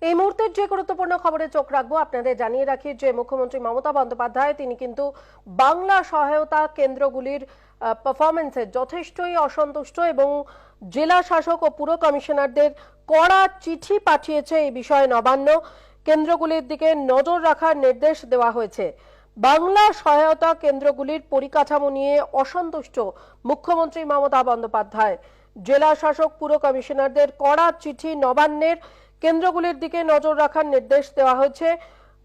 এই মুহূর্তের যে গুরুত্বপূর্ণ খবরে চোখ রাখবো, আপনাদের জানিয়ে রাখি যে মুখ্যমন্ত্রী মমতা বন্দ্যোপাধ্যায় তিনি কিন্তু বাংলা সহায়তা কেন্দ্রগুলির পারফরমেন্সে যথেষ্টই অসন্তুষ্ট এবং জেলা শাসক ও পুর কমিশনারদের কড়া চিঠি পাঠিয়েছে এই বিষয়ে নবান্ন। কেন্দ্রগুলির দিকে নজর রাখার নির্দেশ দেওয়া হয়েছে। বাংলা সহায়তা কেন্দ্রগুলির পরিকাঠামো নিয়ে অসন্তুষ্ট মুখ্যমন্ত্রী মমতা বন্দ্যোপাধ্যায়। জেলা শাসক পুর কমিশনারদের কড়া চিঠি নবান্নের। কেন্দ্রগুলির দিকে নজর রাখার নির্দেশ দেওয়া হয়েছে।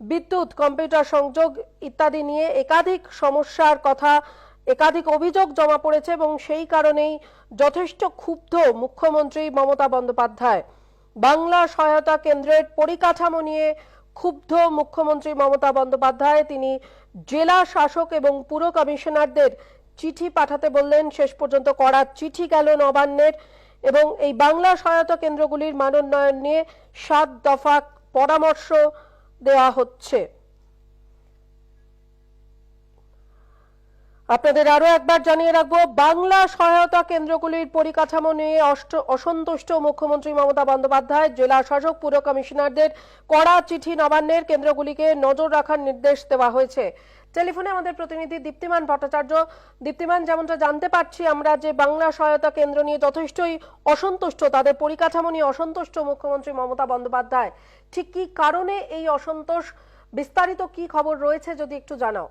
বিদ্যুৎ, কম্পিউটার সংযোগ ইত্যাদি নিয়ে একাধিক সমস্যার কথা, একাধিক অভিযোগ জমা পড়েছে এবং সেই কারণেই যথেষ্ট ক্ষুব্ধ মুখ্যমন্ত্রী মমতা বন্দ্যোপাধ্যায়। বাংলা সহায়তা কেন্দ্রের পরিকাঠামো নিয়ে ক্ষুব্ধ মুখ্যমন্ত্রী মমতা বন্দ্যোপাধ্যায়। তিনি জেলা শাসক এবং পুর কমিশনারদের চিঠি পাঠাতে বললেন। শেষ পর্যন্ত কড়া চিঠি গেল নবান্নের এবং এই বাংলা সহায়তা কেন্দ্রগুলির মানোন্নয়ন নিয়ে 7 দফা পরামর্শ দেওয়া হচ্ছে। আপনাদের আরো একবার জানিয়ে রাখবো, বাংলা সহায়তা কেন্দ্রগুলির পরিকাঠামো নিয়ে অসন্তুষ্ট মুখ্যমন্ত্রী মমতা বন্দ্যোপাধ্যায়। জেলা শাসক পুর কমিশনারদের কড়া চিঠি নবান্নের। কেন্দ্রগুলিকে নজর রাখার নির্দেশ দেওয়া হয়েছে। টেলিফোনে আমাদের প্রতিনিধি দীপ্তিমান ভট্টাচার্য। দীপ্তিমান, যেমনটা জানতে পারছি আমরা যে বাংলা সহায়তা কেন্দ্র নিয়ে যথেষ্টই অসন্তুষ্ট, তাদের পরিকাঠামো নিয়ে অসন্তুষ্ট মুখ্যমন্ত্রী মমতা বন্দ্যোপাধ্যায়। ঠিক কি কারণে এই অসন্তোষ, বিস্তারিত কি খবর রয়েছে যদি একটু জানাও।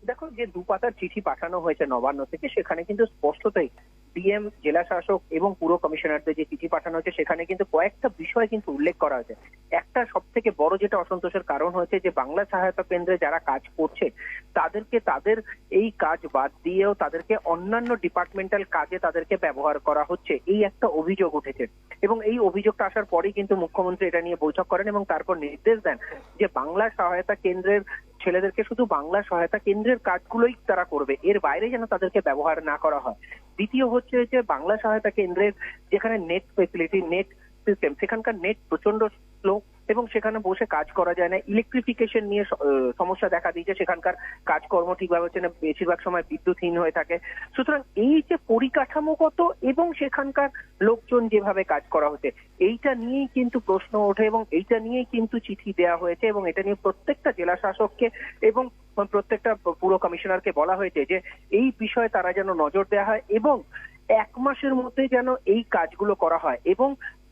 দেখো, যে দুপাতার চিঠি পাঠানো হয়েছে নবান্ন থেকে, সেখানে কিন্তু স্পষ্টতই ডিএম, জেলা শাসক এবং পুর কমিশনারদের যে চিঠি পাঠানো হয়েছে সেখানে কিন্তু কয়েকটা বিষয় কিন্তু উল্লেখ করা হয়েছে। একটা সব থেকে বড় যেটা অসন্তোষের কারণ হয়েছে যে বাংলা সহায়তা কেন্দ্রে যারা কাজ করছে তাদেরকে তাদের এই কাজ বাদ দিয়েও তাদেরকে অন্যান্য ডিপার্টমেন্টাল কাজে তাদেরকে ব্যবহার করা হচ্ছে, এই একটা অভিযোগ উঠেছে। এবং এই অভিযোগটা আসার পরেই কিন্তু মুখ্যমন্ত্রী এটা নিয়ে বৈঠক করেন এবং তারপর নির্দেশ দেন যে বাংলা সহায়তা কেন্দ্রের ছেলেদেরকে শুধু বাংলা সহায়তা কেন্দ্রের কাজগুলোই তারা করবে, এর বাইরে যেন তাদেরকে ব্যবহার না করা হয়। দ্বিতীয় হচ্ছে যে বাংলা সহায়তা কেন্দ্রের যেখানে নেট ফেসিলিটি, নেট সিস্টেম, সেখানকার নেট প্রচন্ড স্লো এবং সেখানে বসে কাজ করা যায় না। ইলেকট্রিফিকেশন নিয়ে সমস্যা দেখা দিয়েছে, সেখানকার কাজকর্ম ঠিকভাবে হচ্ছে না, বেশিরভাগ সময় বিদ্যুৎহীন হয়ে থাকে। সুতরাং এই যে পরিকাঠামোগত এবং সেখানকার লোকজন যেভাবে কাজ করা হচ্ছে, এইটা নিয়েই কিন্তু প্রশ্ন ওঠে এবং এইটা নিয়েই কিন্তু চিঠি দেওয়া হয়েছে এবং এটা নিয়ে প্রত্যেকটা জেলা শাসককে এবং প্রত্যেকটা পুর কমিশনারকে বলা হয়েছে যে এই বিষয়ে তারা যেন নজর দেওয়া হয় এবং 1 মাসের মধ্যে যেন এই কাজগুলো করা হয় এবং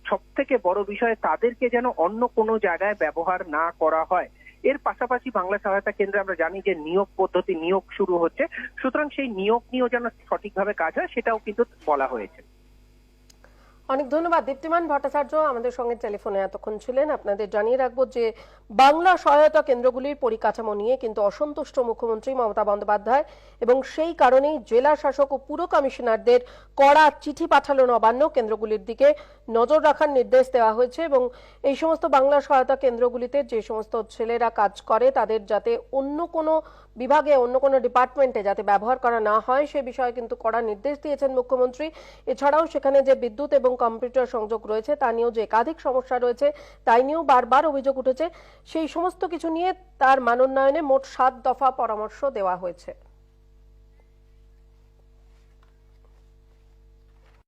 সব থেকে বড় বিষয় তাদেরকে যেন অন্য কোনো জায়গায় ব্যবহার না করা হয়। এর পাশাপাশি বাংলা সহায়তা কেন্দ্রে আমরা জানি যে নিয়োগ পদ্ধতি, নিয়োগ শুরু হচ্ছে, সুতরাং সেই নিয়োগ নিয়েও যেন সঠিকভাবে কাজ হয় সেটাও কিন্তু বলা হয়েছে। অনেক ধন্যবাদ দীপ্তিমান ভট্টাচার্য আমাদের সঙ্গে টেলিফোনে এতক্ষণ ছিলেন। আপনাদের জানিয়ে রাখবো যে বাংলা সহায়তা কেন্দ্রগুলির পরিকাঠামো নিয়ে কিন্তু অসন্তুষ্ট মুখ্যমন্ত্রী মমতা বন্দ্যোপাধ্যায় এবং সেই কারণেই জেলা শাসক ও পুর কমিশনারদের কড়া চিঠি পাঠালো নবান্ন। কেন্দ্রগুলির দিকে নজর রাখার নির্দেশ দেওয়া হয়েছে এবং এই সমস্ত বাংলা সহায়তা কেন্দ্রগুলিতে যে সমস্ত ছেলেরা কাজ করে তাদের যাতে অন্য কোনো বিভাগে, অন্য কোনো ডিপার্টমেন্টে যাতে ব্যবহার করা না হয় সে বিষয়ে কিন্তু কড়া নির্দেশ দিয়েছেন মুখ্যমন্ত্রী। এছাড়াও সেখানে যে বিদ্যুৎ এবং কম্পিউটার সংযোগ রয়েছে তা নিয়েও যে একাধিক সমস্যা রয়েছে তাই নিয়েও বারবার অভিযোগ উঠেছে। সেই সমস্ত কিছু নিয়ে তার মানোন্নয়নে মোট 7 দফা পরামর্শ দেওয়া হয়েছে।